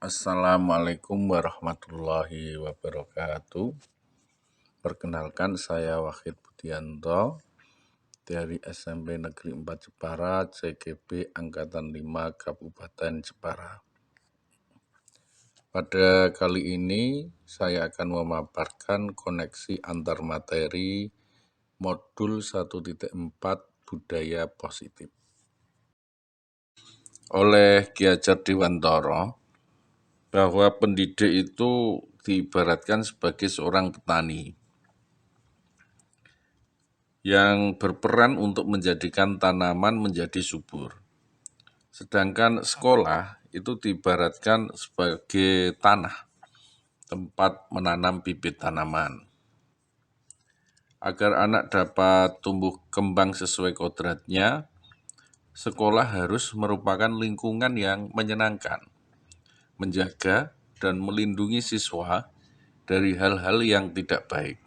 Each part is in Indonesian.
Assalamualaikum warahmatullahi wabarakatuh. Perkenalkan, saya Wahid Budianto dari SMP Negeri 4 Jepara, CGB Angkatan 5 Kabupaten Jepara. Pada kali ini saya akan memaparkan koneksi antar materi modul 1.4 Budaya Positif. Oleh Ki Hajar Dewantara, bahwa pendidik itu diibaratkan sebagai seorang petani yang berperan untuk menjadikan tanaman menjadi subur. Sedangkan sekolah itu diibaratkan sebagai tanah, tempat menanam bibit tanaman. Agar anak dapat tumbuh kembang sesuai kodratnya, sekolah harus merupakan lingkungan yang menyenangkan, menjaga dan melindungi siswa dari hal-hal yang tidak baik.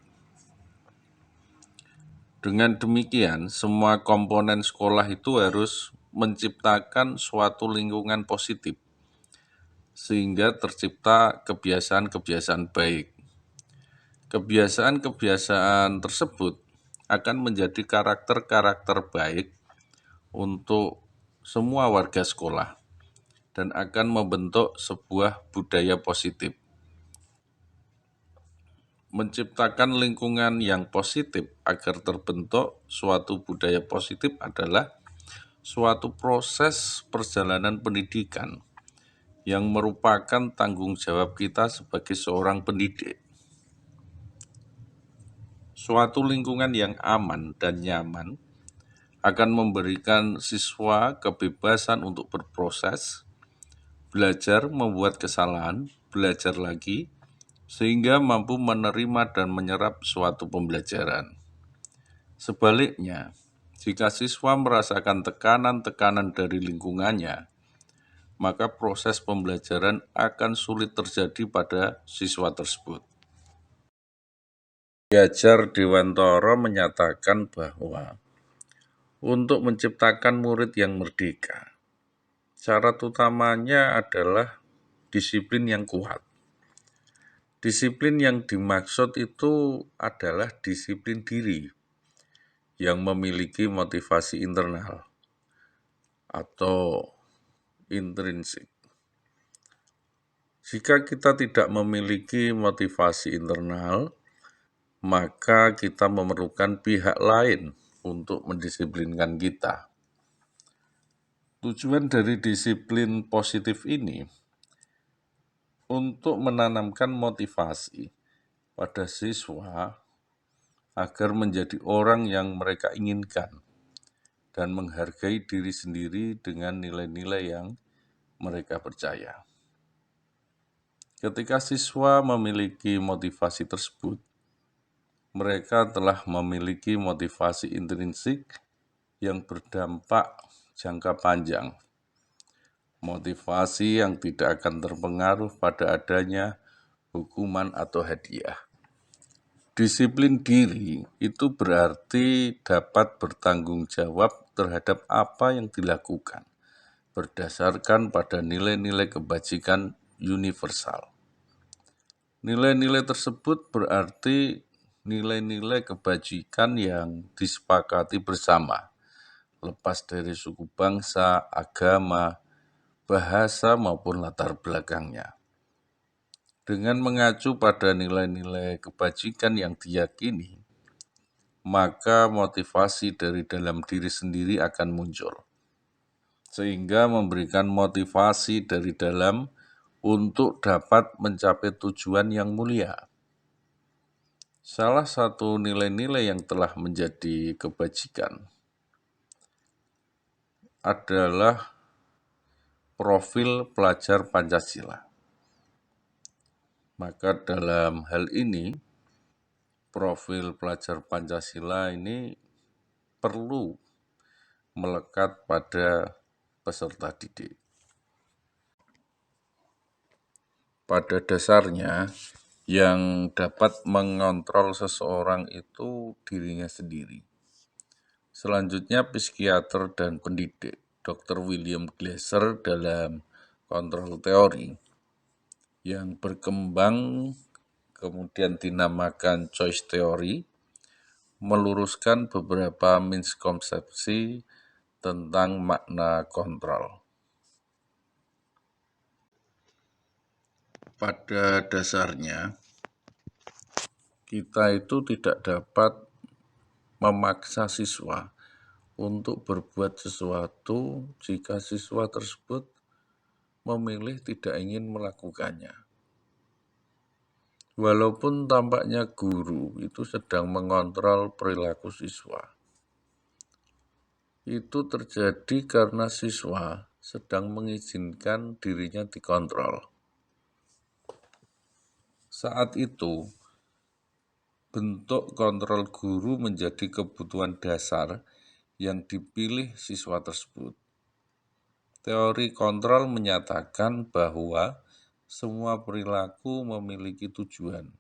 Dengan demikian, semua komponen sekolah itu harus menciptakan suatu lingkungan positif, sehingga tercipta kebiasaan-kebiasaan baik. Kebiasaan-kebiasaan tersebut akan menjadi karakter-karakter baik untuk semua warga sekolah dan akan membentuk sebuah budaya positif. Menciptakan lingkungan yang positif agar terbentuk suatu budaya positif adalah suatu proses perjalanan pendidikan yang merupakan tanggung jawab kita sebagai seorang pendidik. Suatu lingkungan yang aman dan nyaman akan memberikan siswa kebebasan untuk berproses, belajar membuat kesalahan, belajar lagi, sehingga mampu menerima dan menyerap suatu pembelajaran. Sebaliknya, jika siswa merasakan tekanan-tekanan dari lingkungannya, maka proses pembelajaran akan sulit terjadi pada siswa tersebut. Ki Hajar Dewantara menyatakan bahwa untuk menciptakan murid yang merdeka, syarat utamanya adalah disiplin yang kuat. Disiplin yang dimaksud itu adalah disiplin diri yang memiliki motivasi internal atau intrinsik. Jika kita tidak memiliki motivasi internal, maka kita memerlukan pihak lain untuk mendisiplinkan kita. Tujuan dari disiplin positif ini untuk menanamkan motivasi pada siswa agar menjadi orang yang mereka inginkan dan menghargai diri sendiri dengan nilai-nilai yang mereka percaya. Ketika siswa memiliki motivasi tersebut, mereka telah memiliki motivasi intrinsik yang berdampak jangka panjang. Motivasi yang tidak akan terpengaruh pada adanya hukuman atau hadiah. Disiplin diri itu berarti dapat bertanggung jawab terhadap apa yang dilakukan, berdasarkan pada nilai-nilai kebajikan universal. Nilai-nilai tersebut berarti nilai-nilai kebajikan yang disepakati bersama, lepas dari suku bangsa, agama, bahasa maupun latar belakangnya. Dengan mengacu pada nilai-nilai kebajikan yang diyakini, maka motivasi dari dalam diri sendiri akan muncul, sehingga memberikan motivasi dari dalam untuk dapat mencapai tujuan yang mulia. Salah satu nilai-nilai yang telah menjadi kebajikan adalah profil pelajar Pancasila. Maka dalam hal ini, profil pelajar Pancasila ini perlu melekat pada peserta didik. Pada dasarnya, yang dapat mengontrol seseorang itu dirinya sendiri. Selanjutnya, psikiater dan pendidik, Dr. William Glasser dalam kontrol teori yang berkembang kemudian dinamakan choice theory, meluruskan beberapa miskonsepsi tentang makna kontrol. Pada dasarnya, kita itu tidak dapat memaksa siswa untuk berbuat sesuatu jika siswa tersebut memilih tidak ingin melakukannya. Walaupun tampaknya guru itu sedang mengontrol perilaku siswa, itu terjadi karena siswa sedang mengizinkan dirinya dikontrol. Saat itu, bentuk kontrol guru menjadi kebutuhan dasar yang dipilih siswa tersebut. Teori kontrol menyatakan bahwa semua perilaku memiliki tujuan,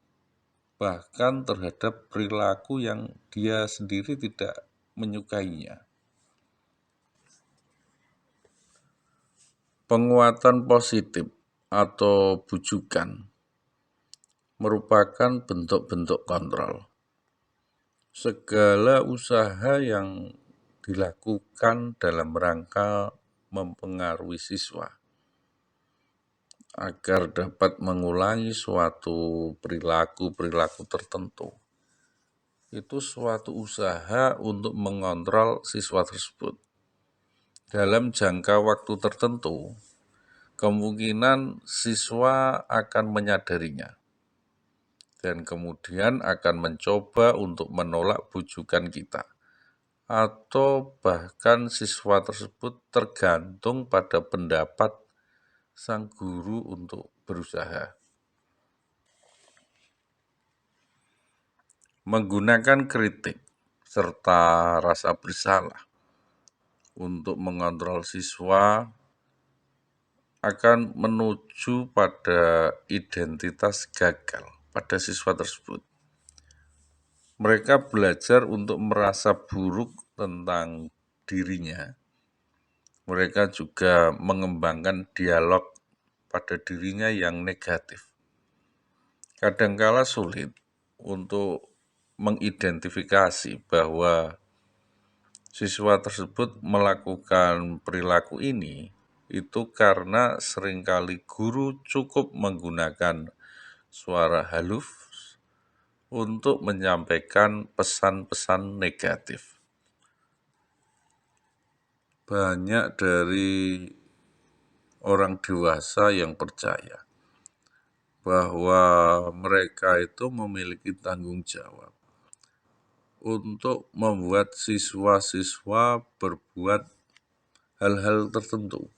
bahkan terhadap perilaku yang dia sendiri tidak menyukainya. Penguatan positif atau bujukan merupakan bentuk-bentuk kontrol. Segala usaha yang dilakukan dalam rangka mempengaruhi siswa agar dapat mengulangi suatu perilaku tertentu. Itu suatu usaha untuk mengontrol siswa tersebut. Dalam jangka waktu tertentu, kemungkinan siswa akan menyadarinya dan kemudian akan mencoba untuk menolak bujukan kita. Atau bahkan siswa tersebut tergantung pada pendapat sang guru untuk berusaha. Menggunakan kritik serta rasa bersalah untuk mengontrol siswa akan menuju pada identitas gagal pada siswa tersebut. Mereka belajar untuk merasa buruk tentang dirinya. Mereka juga mengembangkan dialog pada dirinya yang negatif. Kadangkala sulit untuk mengidentifikasi bahwa siswa tersebut melakukan perilaku ini itu karena seringkali guru cukup menggunakan suara halus untuk menyampaikan pesan-pesan negatif. Banyak dari orang dewasa yang percaya bahwa mereka itu memiliki tanggung jawab untuk membuat siswa-siswa berbuat hal-hal tertentu.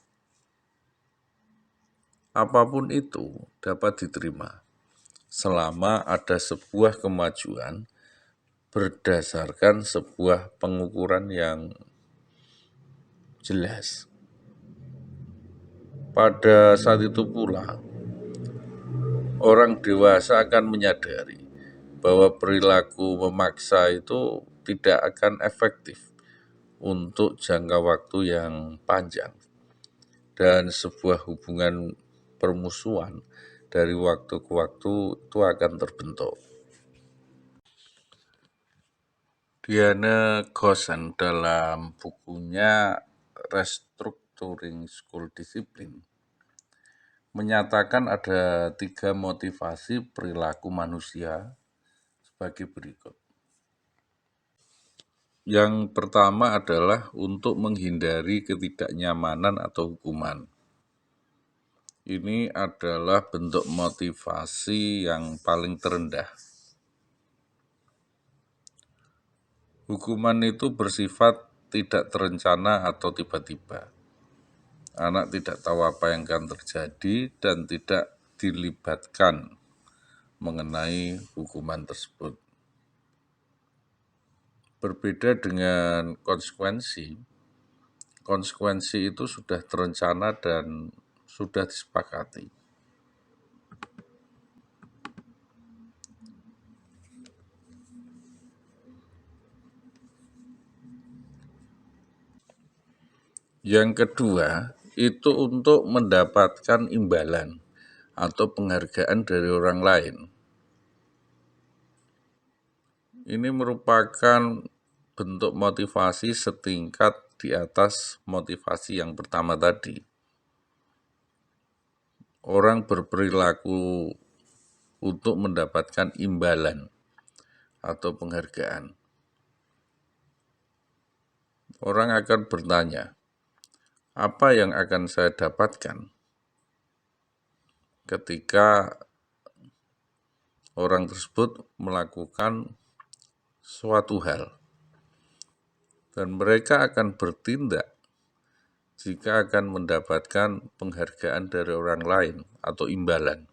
Apapun itu dapat diterima selama ada sebuah kemajuan berdasarkan sebuah pengukuran yang jelas. Pada saat itu pula, orang dewasa akan menyadari bahwa perilaku memaksa itu tidak akan efektif untuk jangka waktu yang panjang. Dan sebuah hubungan permusuhan dari waktu ke waktu itu akan terbentuk. Diana Gossen dalam bukunya Restructuring School Discipline menyatakan ada 3 motivasi perilaku manusia sebagai berikut. Yang pertama adalah untuk menghindari ketidaknyamanan atau hukuman. Ini adalah bentuk motivasi yang paling terendah. Hukuman itu bersifat tidak terencana atau tiba-tiba. Anak tidak tahu apa yang akan terjadi dan tidak dilibatkan mengenai hukuman tersebut. Berbeda dengan konsekuensi. Konsekuensi itu sudah terencana dan sudah disepakati. Yang kedua, itu untuk mendapatkan imbalan atau penghargaan dari orang lain. Ini merupakan bentuk motivasi setingkat di atas motivasi yang pertama tadi. Orang berperilaku untuk mendapatkan imbalan atau penghargaan. Orang akan bertanya, apa yang akan saya dapatkan ketika orang tersebut melakukan suatu hal, dan mereka akan bertindak jika akan mendapatkan penghargaan dari orang lain atau imbalan.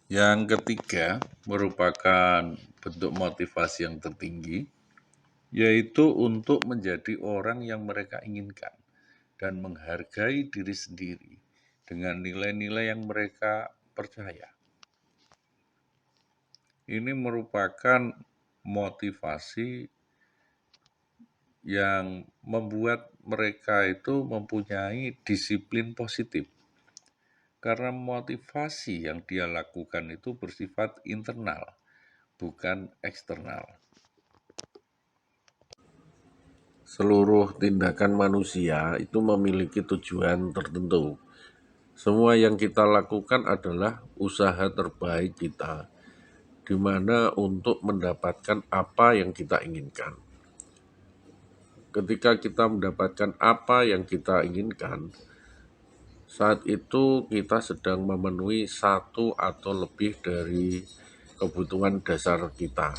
Yang ketiga merupakan bentuk motivasi yang tertinggi, yaitu untuk menjadi orang yang mereka inginkan dan menghargai diri sendiri dengan nilai-nilai yang mereka percaya. Ini merupakan motivasi yang membuat mereka itu mempunyai disiplin positif. Karena motivasi yang dia lakukan itu bersifat internal, bukan eksternal. Seluruh tindakan manusia itu memiliki tujuan tertentu. Semua yang kita lakukan adalah usaha terbaik kita, di mana untuk mendapatkan apa yang kita inginkan. Ketika kita mendapatkan apa yang kita inginkan, saat itu kita sedang memenuhi satu atau lebih dari kebutuhan dasar kita.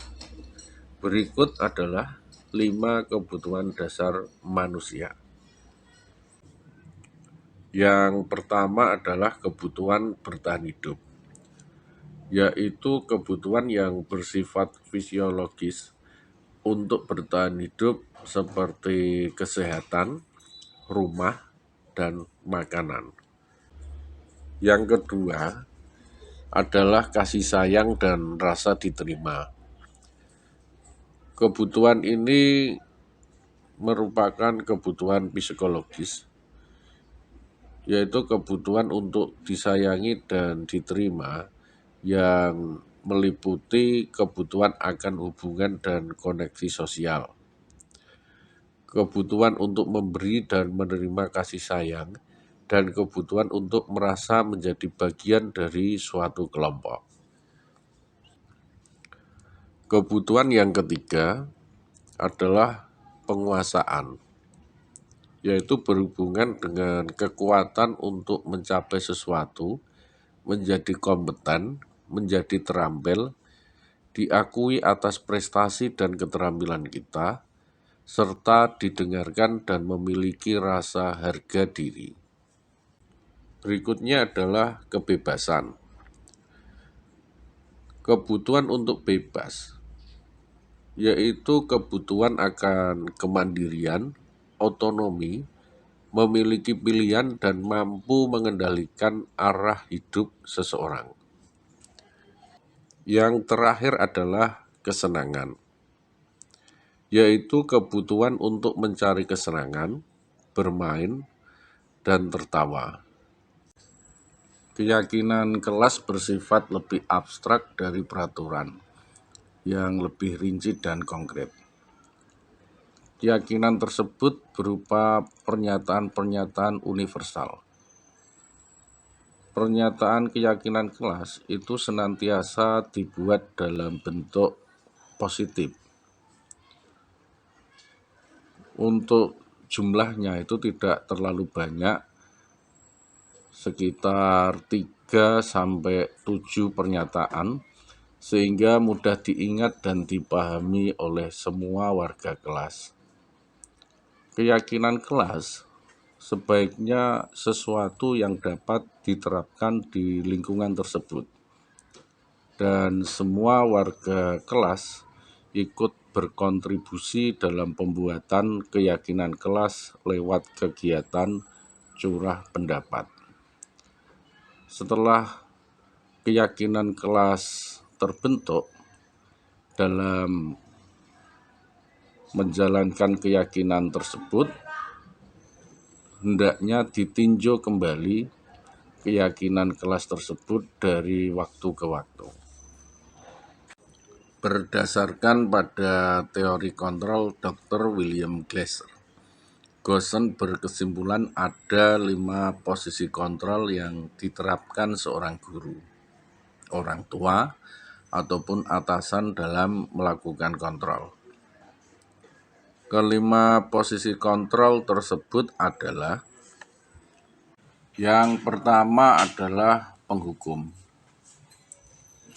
Berikut adalah 5 kebutuhan dasar manusia. Yang pertama adalah kebutuhan bertahan hidup, yaitu kebutuhan yang bersifat fisiologis untuk bertahan hidup seperti kesehatan, rumah, dan makanan. Yang kedua adalah kasih sayang dan rasa diterima. Kebutuhan ini merupakan kebutuhan psikologis, yaitu kebutuhan untuk disayangi dan diterima yang meliputi kebutuhan akan hubungan dan koneksi sosial. Kebutuhan untuk memberi dan menerima kasih sayang, dan kebutuhan untuk merasa menjadi bagian dari suatu kelompok. Kebutuhan yang ketiga adalah penguasaan, yaitu berhubungan dengan kekuatan untuk mencapai sesuatu, menjadi kompeten, menjadi terampil, diakui atas prestasi dan keterampilan kita, serta didengarkan dan memiliki rasa harga diri. Berikutnya adalah kebebasan. Kebutuhan untuk bebas, yaitu kebutuhan akan kemandirian, otonomi, memiliki pilihan dan mampu mengendalikan arah hidup seseorang. Yang terakhir adalah kesenangan, yaitu kebutuhan untuk mencari kesenangan, bermain, dan tertawa. Keyakinan kelas bersifat lebih abstrak dari peraturan yang lebih rinci dan konkret. Keyakinan tersebut berupa pernyataan-pernyataan universal. Pernyataan keyakinan kelas itu senantiasa dibuat dalam bentuk positif. Untuk jumlahnya itu tidak terlalu banyak, sekitar 3-7 pernyataan, sehingga mudah diingat dan dipahami oleh semua warga kelas. Keyakinan kelas sebaiknya sesuatu yang dapat diterapkan di lingkungan tersebut, dan semua warga kelas ikut berkontribusi dalam pembuatan keyakinan kelas lewat kegiatan curah pendapat. Setelah keyakinan kelas terbentuk, dalam menjalankan keyakinan tersebut, hendaknya ditinjau kembali keyakinan kelas tersebut dari waktu ke waktu. Berdasarkan pada teori kontrol Dr. William Glasser, Gosson berkesimpulan ada 5 posisi kontrol yang diterapkan seorang guru, orang tua, ataupun atasan dalam melakukan kontrol. Kelima posisi kontrol tersebut adalah: yang pertama adalah penghukum,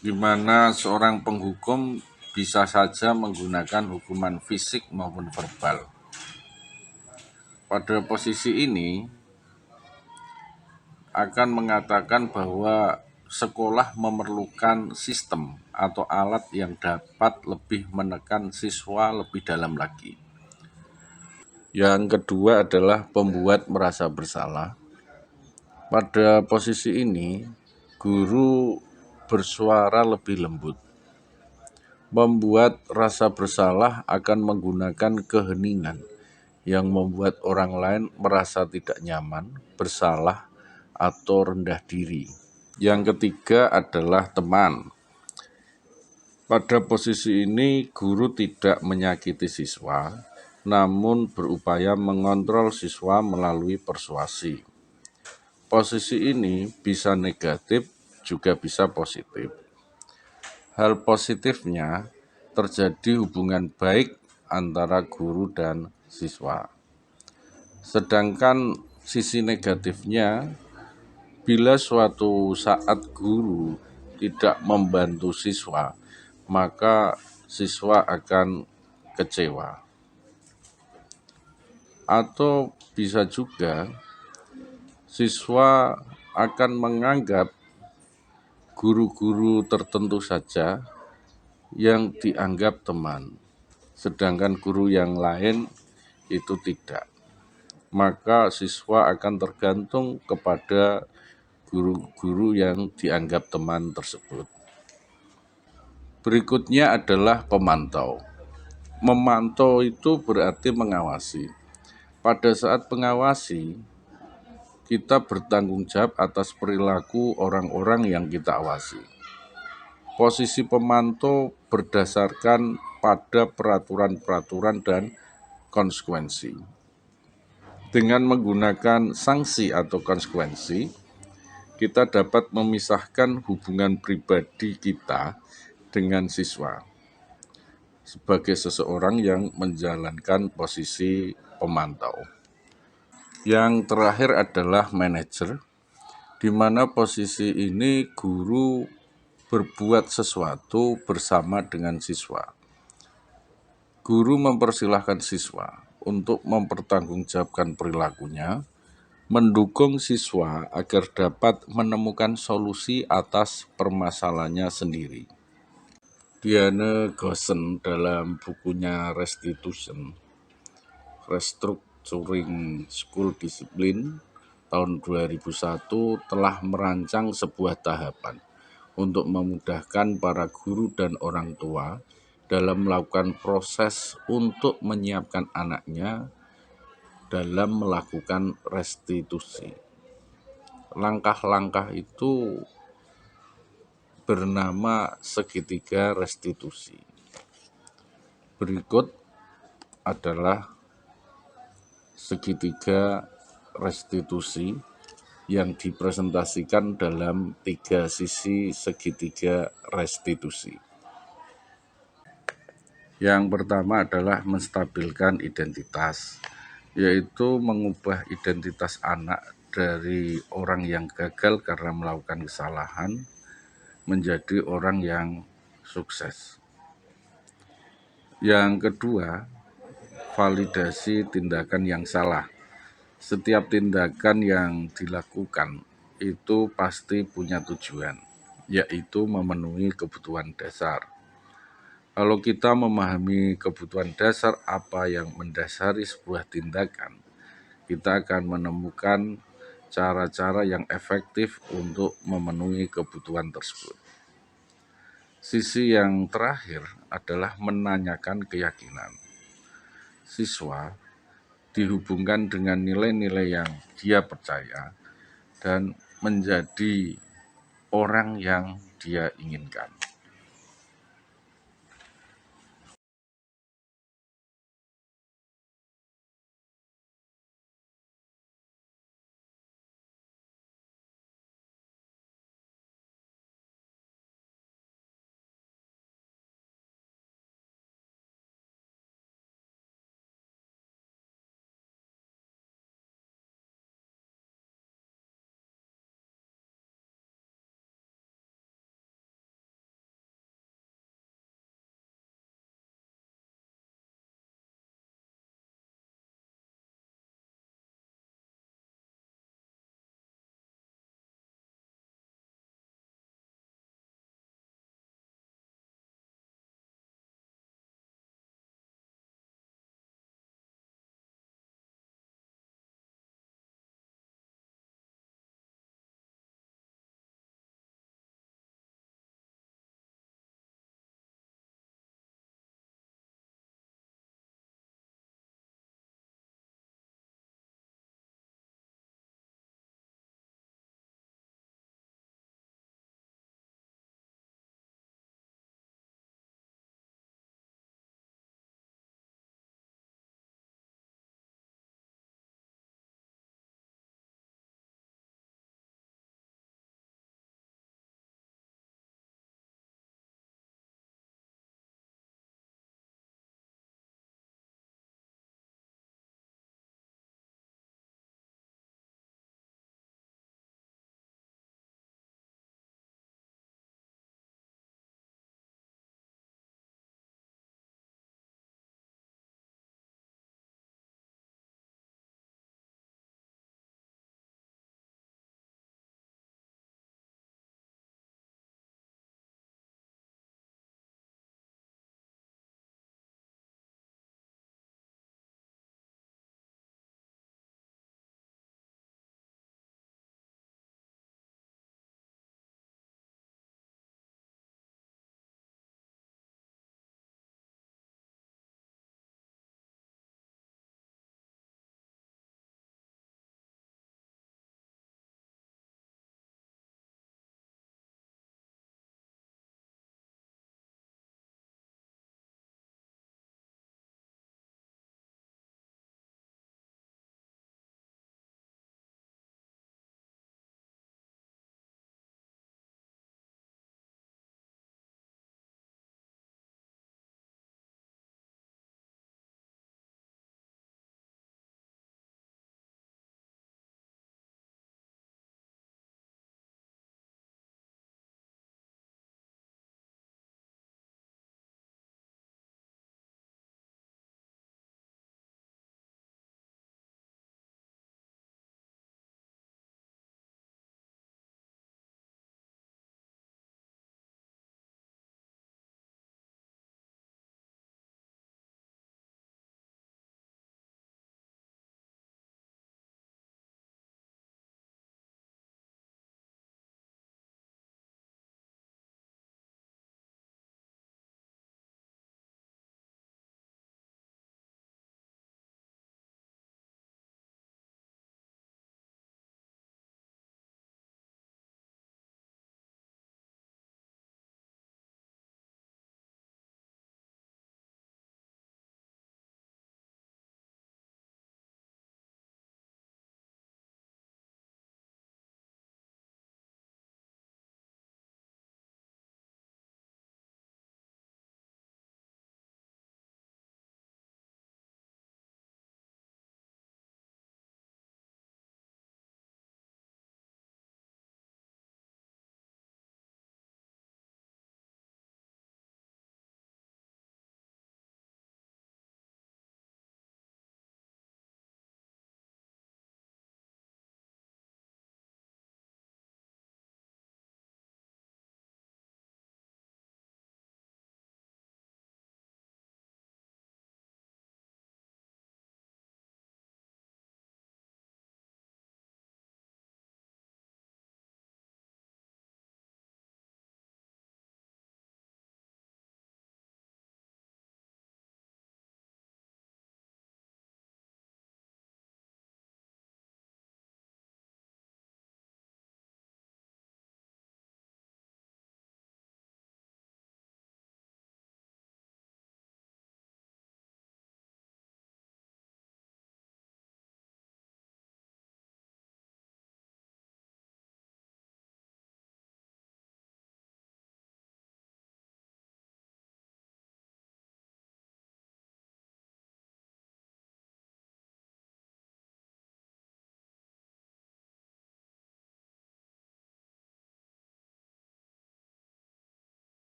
di mana seorang penghukum bisa saja menggunakan hukuman fisik maupun verbal. Pada posisi ini akan mengatakan bahwa sekolah memerlukan sistem atau alat yang dapat lebih menekan siswa lebih dalam lagi. Yang kedua adalah pembuat merasa bersalah. Pada posisi ini, guru bersuara lebih lembut. Membuat rasa bersalah akan menggunakan keheningan yang membuat orang lain merasa tidak nyaman, bersalah, atau rendah diri. Yang ketiga adalah teman. Pada posisi ini, guru tidak menyakiti siswa, namun berupaya mengontrol siswa melalui persuasi. Posisi ini bisa negatif, juga bisa positif. Hal positifnya, terjadi hubungan baik antara guru dan siswa. Sedangkan sisi negatifnya, bila suatu saat guru tidak membantu siswa, maka siswa akan kecewa. Atau bisa juga siswa akan menganggap guru-guru tertentu saja yang dianggap teman, sedangkan guru yang lain itu tidak. Maka siswa akan tergantung kepada guru-guru yang dianggap teman tersebut. Berikutnya adalah pemantau. Memantau itu berarti mengawasi. Pada saat mengawasi, kita bertanggung jawab atas perilaku orang-orang yang kita awasi. Posisi pemantau berdasarkan pada peraturan-peraturan dan konsekuensi. Dengan menggunakan sanksi atau konsekuensi, kita dapat memisahkan hubungan pribadi kita dengan siswa sebagai seseorang yang menjalankan posisi pemantau. Yang terakhir adalah manajer, di mana posisi ini guru berbuat sesuatu bersama dengan siswa. Guru mempersilahkan siswa untuk mempertanggungjawabkan perilakunya, mendukung siswa agar dapat menemukan solusi atas permasalahannya sendiri. Diane Gosson dalam bukunya Restructuring School Discipline tahun 2001 telah merancang sebuah tahapan untuk memudahkan para guru dan orang tua dalam melakukan proses untuk menyiapkan anaknya dalam melakukan restitusi. Langkah-langkah itu bernama segitiga restitusi. Berikut adalah segitiga restitusi yang dipresentasikan dalam 3 sisi segitiga restitusi. Yang pertama adalah menstabilkan identitas, yaitu mengubah identitas anak dari orang yang gagal karena melakukan kesalahan menjadi orang yang sukses. Yang kedua, validasi tindakan yang salah. Setiap tindakan yang dilakukan itu pasti punya tujuan, yaitu memenuhi kebutuhan dasar. Kalau kita memahami kebutuhan dasar apa yang mendasari sebuah tindakan, kita akan menemukan cara-cara yang efektif untuk memenuhi kebutuhan tersebut. Sisi yang terakhir adalah menanyakan keyakinan. Siswa dihubungkan dengan nilai-nilai yang dia percaya dan menjadi orang yang dia inginkan.